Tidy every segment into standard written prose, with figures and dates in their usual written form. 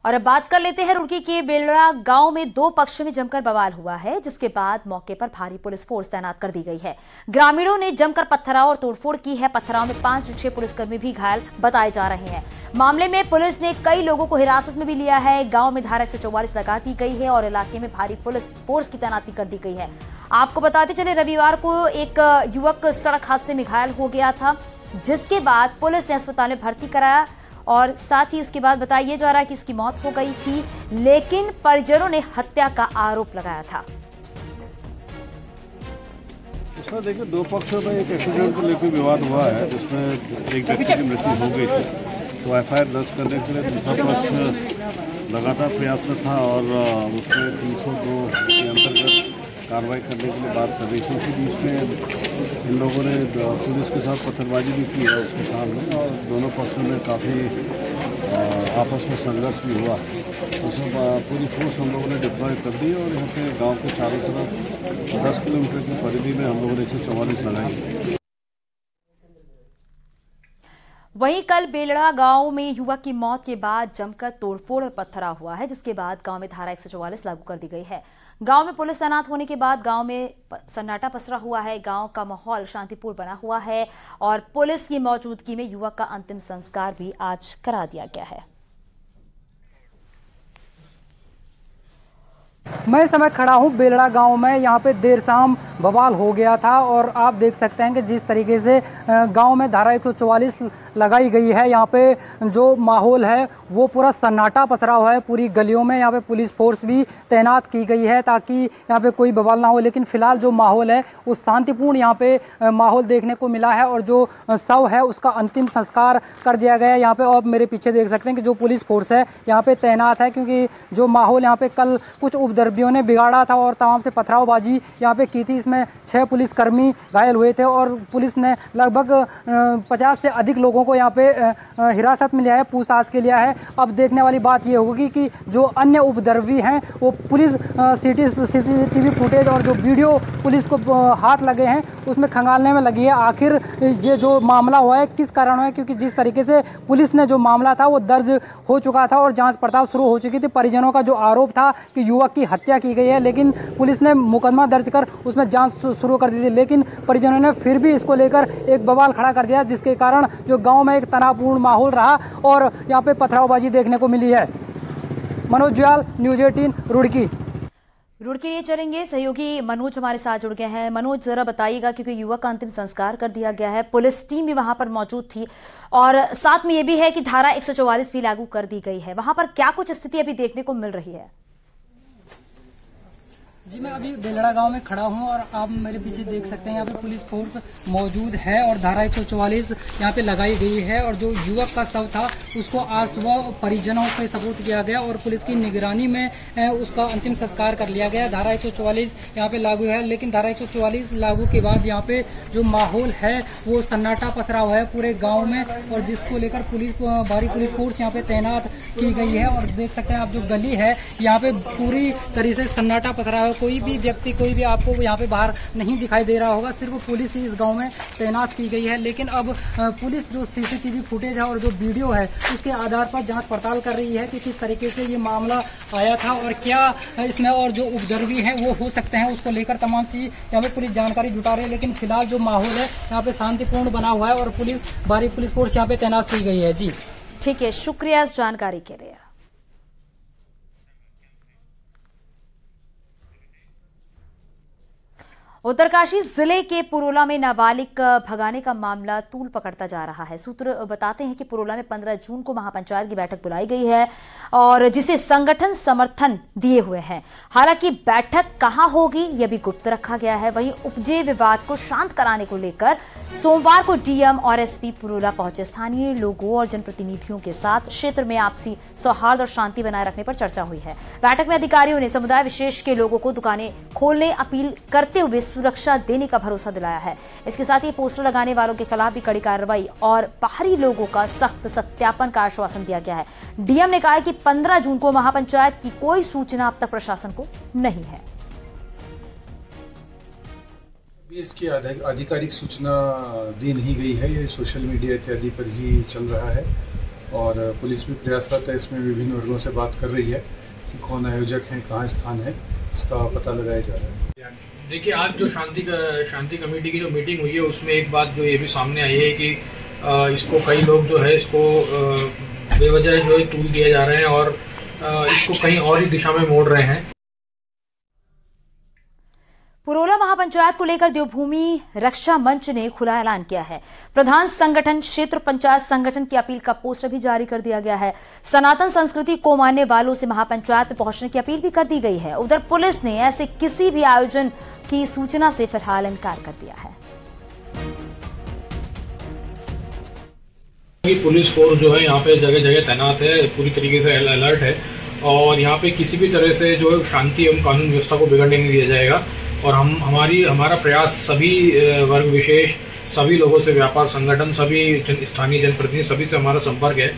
और अब बात कर लेते हैं रुड़की के बेलड़ा गांव में दो पक्षों में जमकर बवाल हुआ है, जिसके बाद मौके पर भारी पुलिस फोर्स तैनात कर दी गई है। ग्रामीणों ने जमकर पत्थराव और तोड़फोड़ की है। पत्थराव में 5 से 6 पुलिसकर्मी भी घायल बताए जा रहे हैं। मामले में पुलिस ने कई लोगों को हिरासत में भी लिया है। गांव में धारा 144 लगा दी गई है और इलाके में भारी पुलिस फोर्स की तैनाती कर दी गई है। आपको बताते चले, रविवार को एक युवक सड़क हादसे में घायल हो गया था, जिसके बाद पुलिस ने अस्पताल में भर्ती कराया और साथ ही उसके बाद बताया जा रहा है कि उसकी मौत हो गई थी, लेकिन परिजनों ने हत्या का आरोप लगाया था। इसमें देखिए, दो पक्षों में एक एक्सीडेंट को लेकर विवाद हुआ है, जिसमें एक व्यक्ति की मृत्यु हो गई थी। तो एफआईआर दर्ज करने के लिए दूसरा पक्ष लगातार प्रयास में था और उसमें 302 के अंतर्गत कार्रवाई करने के लिए बात कर रही थी। उसी बीच में इन लोगों ने पुलिस के साथ पत्थरबाजी भी की है उसके सामने, और दोनों पक्षों में काफ़ी आपस में संघर्ष भी हुआ। उसमें पूरी फोर्स हम लोगों ने डिप्लॉय कर दी और यहाँ पे गांव के चारों तरफ 10 किलोमीटर की परिधि में हम लोगों ने 144 लगाई। वहीं कल बेलड़ा गांव में युवक की मौत के बाद जमकर तोड़फोड़ और पत्थराव हुआ है, जिसके बाद गांव में धारा 144 लागू कर दी गई है। गांव में पुलिस तैनात होने के बाद गांव में सन्नाटा पसरा हुआ है। गांव का माहौल शांतिपूर्ण बना हुआ है और पुलिस की मौजूदगी में युवक का अंतिम संस्कार भी आज करा दिया गया है। मैं इस समय खड़ा हूँ बेलड़ा गांव में। यहाँ पे देर शाम बवाल हो गया था और आप देख सकते हैं कि जिस तरीके से गांव में धारा 144 लगाई गई है, यहाँ पे जो माहौल है वो पूरा सन्नाटा पसरा हुआ है। पूरी गलियों में यहाँ पे पुलिस फोर्स भी तैनात की गई है ताकि यहाँ पे कोई बवाल ना हो। लेकिन फिलहाल जो माहौल है वो शांतिपूर्ण यहाँ पे माहौल देखने को मिला है और जो शव है उसका अंतिम संस्कार कर दिया गया है यहाँ पे। और मेरे पीछे देख सकते हैं कि जो पुलिस फोर्स है यहाँ पे तैनात है, क्योंकि जो माहौल यहाँ पे कल कुछ उपद्रवियों ने बिगाड़ा था और तमाम से पथरावबाजी यहाँ पे की थी। इसमें 6 पुलिसकर्मी घायल हुए थे और पुलिस ने लगभग 50 से अधिक लोगों को यहाँ पे हिरासत में लिया है, पूछताछ के लिया है। अब देखने वाली बात ये होगी कि जो अन्य उपद्रवी हैं वो पुलिस सीसीटीवी फुटेज और जो वीडियो पुलिस को हाथ लगे हैं उसमें खंगालने में लगी है। आखिर ये जो मामला हुआ है किस कारण हुआ है, क्योंकि जिस तरीके से पुलिस ने जो मामला था वो दर्ज हो चुका था और जांच पड़ताल शुरू हो चुकी थी। परिजनों का जो आरोप था कि युवक की हत्या की गई है, लेकिन पुलिस ने मुकदमा दर्ज कर उसमें जांच शुरू कर दी थी, लेकिन परिजनों ने फिर भी इसको लेकर एक बवाल खड़ा कर दिया, जिसके कारण जो गांव में एक तनावपूर्ण माहौल रहा और यहाँ पे पथरावबाजी देखने को मिली है। मनोज जुयाल, न्यूज़ 18 रुड़की। रुड़की लिए चलेंगे, सहयोगी मनोज हमारे साथ जुड़ गए हैं। मनोज, जरा बताइएगा, क्योंकि युवक का अंतिम संस्कार कर दिया गया है, पुलिस टीम भी वहां पर मौजूद थी और साथ में ये भी है कि धारा 144 भी लागू कर दी गई है, वहां पर क्या कुछ स्थिति अभी देखने को मिल रही है? जी, मैं अभी बेलड़ा गांव में खड़ा हूं और आप मेरे पीछे देख सकते हैं यहाँ पे पुलिस फोर्स मौजूद है और धारा 144 यहाँ पे लगाई गई है। और जो युवक का शव था उसको आज सुबह परिजनों के सपुर्द किया गया और पुलिस की निगरानी में उसका अंतिम संस्कार कर लिया गया। धारा 144 यहाँ पे लागू है, लेकिन धारा 144 लागू के बाद यहाँ पे जो माहौल है वो सन्नाटा पसरा हुआ है पूरे गाँव में, और जिसको लेकर भारी पुलिस फोर्स यहाँ पे तैनात की गई है। और देख सकते हैं आप जो गली है यहाँ पे पूरी तरह से सन्नाटा पसरा है। कोई भी व्यक्ति, कोई भी आपको यहाँ पे बाहर नहीं दिखाई दे रहा होगा, सिर्फ पुलिस ही इस गांव में तैनात की गई है। लेकिन अब पुलिस जो सीसीटीवी फुटेज है और जो वीडियो है उसके आधार पर जांच पड़ताल कर रही है कि किस तरीके से ये मामला आया था और क्या इसमें और जो उपद्रवी हैं वो हो सकते हैं, उसको लेकर तमाम चीज यहाँ पे पुलिस जानकारी जुटा रही है। लेकिन फिलहाल जो माहौल है यहाँ पे शांतिपूर्ण बना हुआ है और भारी पुलिस फोर्स यहाँ पे तैनात की गई है। जी ठीक है, शुक्रिया इस जानकारी के लिए। उत्तरकाशी जिले के पुरोला में नाबालिग भगाने का मामला तूल पकड़ता जा रहा है। सूत्र बताते हैं कि पुरोला में 15 जून को महापंचायत की बैठक बुलाई गई है और जिसे संगठन समर्थन दिए हुए हैं। हालांकि बैठक कहां होगी यह भी गुप्त रखा गया है। वहीं उपजे विवाद को शांत कराने को लेकर सोमवार को डीएम और एसपी पुरोला पहुंचे। स्थानीय लोगों और जनप्रतिनिधियों के साथ क्षेत्र में आपसी सौहार्द और शांति बनाए रखने पर चर्चा हुई है। बैठक में अधिकारियों ने समुदाय विशेष के लोगों को दुकानें खोलने अपील करते हुए सुरक्षा देने का भरोसा दिलाया है। इसके साथ ही पोस्टर लगाने वालों के खिलाफ भी कड़ी कार्रवाई और बाहरी लोगों का सख्त सत्यापन का आश्वासन दिया गया है। डीएम ने कहा है कि 15 जून को महापंचायत की कोई सूचना अब तक प्रशासन को नहीं है। इसकी आधिकारिक सूचना दी नहीं गई है, ये सोशल मीडिया इत्यादि पर ही चल रहा है और पुलिस भी प्रयासरत है, इसमें विभिन्न वर्गों से बात कर रही है कि कौन आयोजक हैं, कहाँ स्थान है, इसका पता लगाया जा रहा है। देखिए, आज जो शांति कमेटी की जो मीटिंग हुई है उसमें एक बात जो ये भी सामने आई है कि इसको कई लोग जो है इसको बेवजह जो है तूल दिए जा रहे हैं और इसको कहीं और ही दिशा में मोड़ रहे हैं। पुरोला महापंचायत को लेकर देवभूमि रक्षा मंच ने खुला ऐलान किया है। प्रधान संगठन क्षेत्र पंचायत संगठन की अपील का पोस्टर भी जारी कर दिया गया है। सनातन संस्कृति को मानने वालों से महापंचायत में पहुंचने की अपील भी कर दी गई है। उधर पुलिस ने ऐसे किसी भी आयोजन की सूचना से फिलहाल इनकार कर दिया है। पुलिस फोर्स जो है यहाँ पे जगह जगह तैनात है, पूरी तरीके से अलर्ट है और यहाँ पे किसी भी तरह से जो है शांति एवं कानून व्यवस्था को बिगड़ने नहीं दिया जाएगा। और हमारा प्रयास सभी वर्ग विशेष, सभी लोगों से, व्यापार संगठन, सभी स्थानीय जनप्रतिनिधि, सभी से हमारा संपर्क है।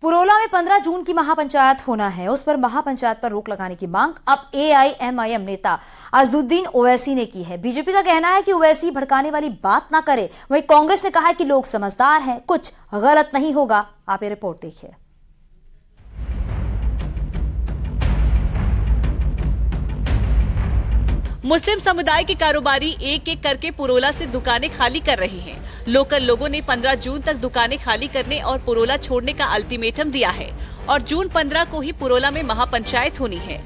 पुरोला में 15 जून की महापंचायत होना है, उस पर महापंचायत पर रोक लगाने की मांग अब AIMIM नेता अजदुद्दीन ओवैसी ने की है। बीजेपी का कहना है कि ओवैसी भड़काने वाली बात ना करे। वहीं कांग्रेस ने कहा है कि लोग समझदार हैं, कुछ गलत नहीं होगा। आप ये रिपोर्ट देखिए। मुस्लिम समुदाय के कारोबारी एक एक करके पुरोला से दुकानें खाली कर रहे हैं। लोकल लोगों ने 15 जून तक दुकानें खाली करने और पुरोला छोड़ने का अल्टीमेटम दिया है और जून 15 को ही पुरोला में महापंचायत होनी है।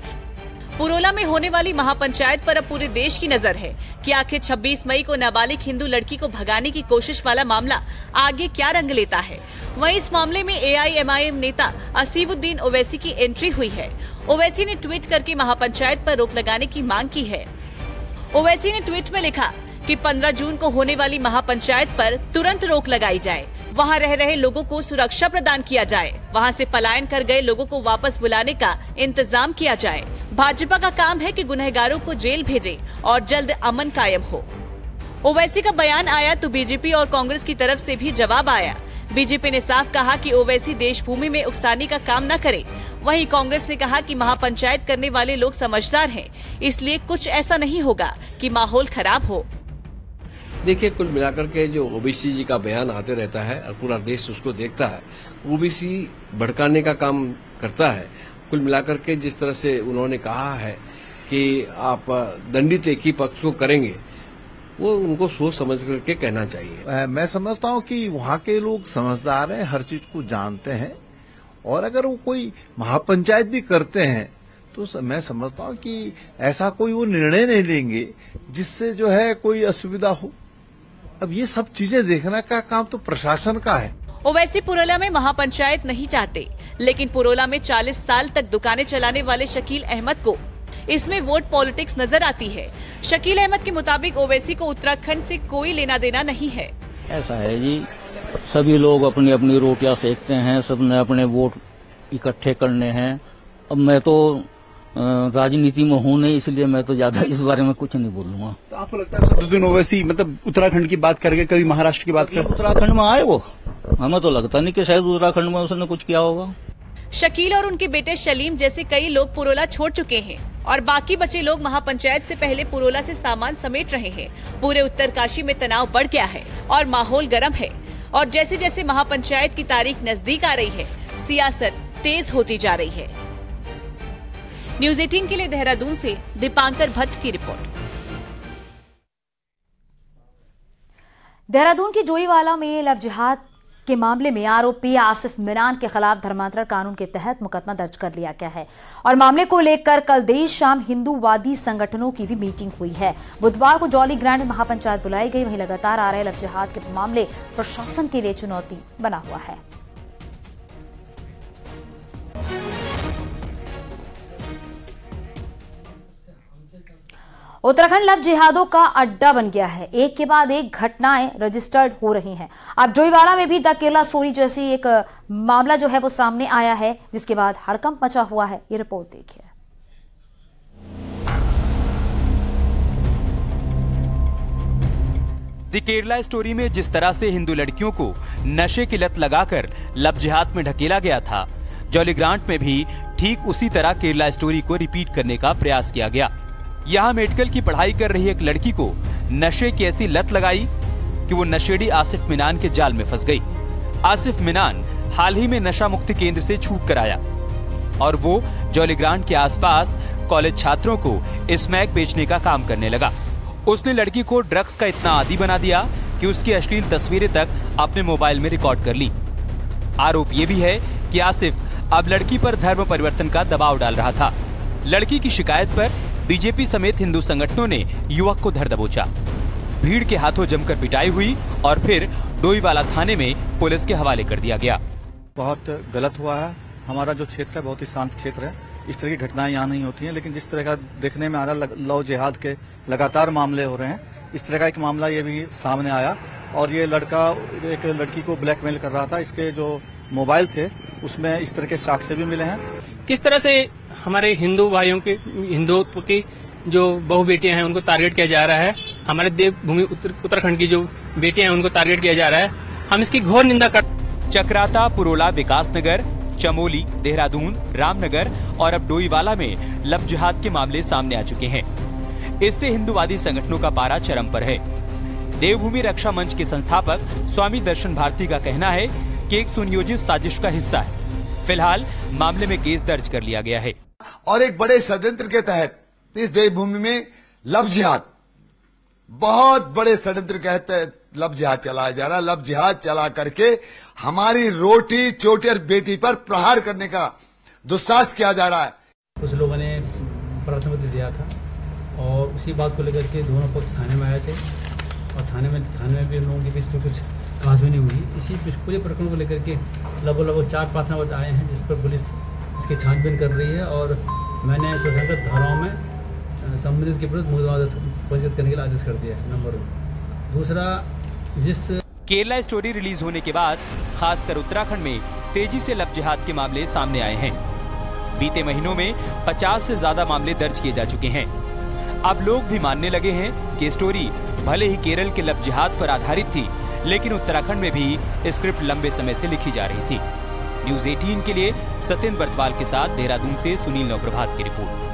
पुरोला में होने वाली महापंचायत पर अब पूरे देश की नजर है कि आखिर 26 मई को नाबालिग हिंदू लड़की को भगाने की कोशिश वाला मामला आगे क्या रंग लेता है। वहीं इस मामले में AIMIM नेता असीमुद्दीन ओवैसी की एंट्री हुई है। ओवैसी ने ट्वीट करके महापंचायत पर रोक लगाने की मांग की है। ओवैसी ने ट्वीट में लिखा कि 15 जून को होने वाली महापंचायत पर तुरंत रोक लगाई जाए, वहां रह रहे लोगों को सुरक्षा प्रदान किया जाए, वहां से पलायन कर गए लोगों को वापस बुलाने का इंतजाम किया जाए। भाजपा का काम है कि गुनहगारों को जेल भेजे और जल्द अमन कायम हो। ओवैसी का बयान आया तो बीजेपी और कांग्रेस की तरफ से भी जवाब आया। बीजेपी ने साफ कहा कि ओवैसी देशभूमि में उकसाने का काम न करे। वहीं कांग्रेस ने कहा कि महापंचायत करने वाले लोग समझदार हैं, इसलिए कुछ ऐसा नहीं होगा कि माहौल खराब हो। देखिए, कुल मिलाकर के जो ओबीसी जी का बयान आते रहता है और पूरा देश उसको देखता है, ओबीसी भड़काने का काम करता है। कुल मिलाकर के जिस तरह से उन्होंने कहा है कि आप दंडित एक ही पक्ष को करेंगे, वो उनको सोच समझ करके कहना चाहिए। मैं समझता हूँ कि वहाँ के लोग समझदार हैं, हर चीज को जानते हैं और अगर वो कोई महापंचायत भी करते हैं तो मैं समझता हूँ कि ऐसा कोई वो निर्णय नहीं लेंगे जिससे जो है कोई असुविधा हो। अब ये सब चीजें देखने का काम तो प्रशासन का है। ओवैसी पुरोला में महापंचायत नहीं चाहते, लेकिन पुरोला में 40 साल तक दुकानें चलाने वाले शकील अहमद को इसमें वोट पॉलिटिक्स नजर आती है। शकील अहमद के मुताबिक ओवैसी को उत्तराखंड से कोई लेना देना नहीं है। ऐसा है जी, सभी लोग अपनी अपनी रोटियां सेकते हैं, सबने अपने वोट इकट्ठे करने हैं। अब मैं तो राजनीति में हूँ नहीं, इसलिए मैं तो ज्यादा इस बारे में कुछ नहीं बोलूंगा। तो आपको लगता है अजदुद्दीन ओवैसी मतलब उत्तराखंड की बात करके कभी महाराष्ट्र की बात कर उत्तराखंड में आए वो? हमें तो लगता नहीं कि शायद उत्तराखंड में उसने कुछ किया होगा। शकील और उनके बेटे शलीम जैसे कई लोग पुरोला छोड़ चुके हैं और बाकी बचे लोग महापंचायत से पहले पुरोला से सामान समेट रहे हैं। पूरे उत्तरकाशी में तनाव बढ़ गया है और माहौल गर्म है और जैसे जैसे महापंचायत की तारीख नजदीक आ रही है, सियासत तेज होती जा रही है। न्यूज़ 18 के लिए देहरादून से दीपांकर भट्ट की रिपोर्ट। देहरादून की जोईवाला में लव जिहाद के मामले में आरोपी आसिफ मिनान के खिलाफ धर्मांतरण कानून के तहत मुकदमा दर्ज कर लिया गया है और मामले को लेकर कल देर शाम हिंदूवादी संगठनों की भी मीटिंग हुई है। बुधवार को जॉली ग्रांड में महापंचायत बुलाई गई। वहीं लगातार आ रहे लव जिहाद के मामले प्रशासन के लिए चुनौती बना हुआ है। उत्तराखंड लव जिहादों का अड्डा बन गया है। एक के बाद एक घटनाएं रजिस्टर्ड हो रही हैं। अब जोईवाला में भी द केरला स्टोरी जैसी एक मामला जो है वो सामने आया है, जिसके बाद हड़कंप मचा हुआ है। ये रिपोर्ट देखिए। द केरला स्टोरी में जिस तरह से हिंदू लड़कियों को नशे की लत लगाकर लव जिहाद में ढकेला गया था, जॉली ग्रांट में भी ठीक उसी तरह केरला स्टोरी को रिपीट करने का प्रयास किया गया। यहाँ मेडिकल की पढ़ाई कर रही एक लड़की को नशे की ऐसी लत लगाई कि वो नशेड़ी आसिफ मिनान के जाल में फंस गई। आसिफ मिनान हाल ही में नशा मुक्ति केंद्र से छूट कर आया और वो जॉलीग्रांट के आसपास कॉलेज छात्रों को स्मैक बेचने का काम करने लगा। उसने लड़की को ड्रग्स का इतना आदी बना दिया कि उसकी अश्लील तस्वीरें तक अपने मोबाइल में रिकॉर्ड कर ली। आरोप ये भी है कि आसिफ अब लड़की पर धर्म परिवर्तन का दबाव डाल रहा था। लड़की की शिकायत पर बीजेपी समेत हिंदू संगठनों ने युवक को धर दबोचा। भीड़ के हाथों जमकर पिटाई हुई और फिर डोईवाला थाने में पुलिस के हवाले कर दिया गया। बहुत गलत हुआ है। हमारा जो क्षेत्र है बहुत ही शांत क्षेत्र है, इस तरह की घटनाएं यहाँ नहीं होती हैं, लेकिन जिस तरह का देखने में आ रहा लव जिहाद के लगातार मामले हो रहे हैं, इस तरह का एक मामला ये भी सामने आया और ये लड़का एक लड़की को ब्लैकमेल कर रहा था। इसके जो मोबाइल थे उसमें इस तरह के साक्ष्य भी मिले हैं। किस तरह से हमारे हिंदू भाइयों के, हिंदुत्व की जो बहु बेटियां हैं उनको टारगेट किया जा रहा है। हमारे देवभूमि उत्तराखंड की जो बेटियां हैं उनको टारगेट किया जा रहा है। हम इसकी घोर निंदा कर। चक्राता, पुरोला, विकासनगर, चमोली, देहरादून, रामनगर और अब डोईवाला में लव जिहाद के मामले सामने आ चुके हैं। इससे हिंदूवादी संगठनों का पारा चरम पर है। देवभूमि रक्षा मंच के संस्थापक स्वामी दर्शन भारती का कहना है कि एक सुनियोजित साजिश का हिस्सा है। फिलहाल मामले में केस दर्ज कर लिया गया है और एक बड़े षड्यंत्र के तहत इस देवभूमि में लव जिहाद, बहुत बड़े षड्यंत्र के तहत लव जिहाद चलाया जा रहा है। लव जिहाद चला करके हमारी रोटी चोटी बेटी पर प्रहार करने का दुस्साहस किया जा रहा है। कुछ लोगों ने प्रार्थना पत्र दिया था और उसी बात को लेकर के दोनों पक्ष थाने में आए थे और थाने में भी उन लोगों के बीच में कुछ कहासुनी हुई। इसी पूरे प्रकरण को लेकर के लगभग 4 प्रार्थना पत्र आए हैं जिस पर पुलिस इसकी छानबीन कर रही है और मैंने सुसंगत धाराओं में संबंधित के विरुद्ध मुकदमा पंजीकृत करने के लिए आदेश कर दिया है। नंबर 1। दूसरा, जिस केरला स्टोरी रिलीज होने के बाद खासकर उत्तराखंड में तेजी से लव जिहाद के मामले सामने आए हैं। बीते महीनों में 50 से ज्यादा मामले दर्ज किए जा चुके हैं। अब लोग भी मानने लगे हैं कि स्टोरी भले ही केरल के लव जिहाद पर आधारित थी, लेकिन उत्तराखंड में भी स्क्रिप्ट लंबे समय से लिखी जा रही थी। न्यूज़ 18 के लिए सत्येंद्र बर्तवाल के साथ देहरादून से सुनील नवप्रभात की रिपोर्ट।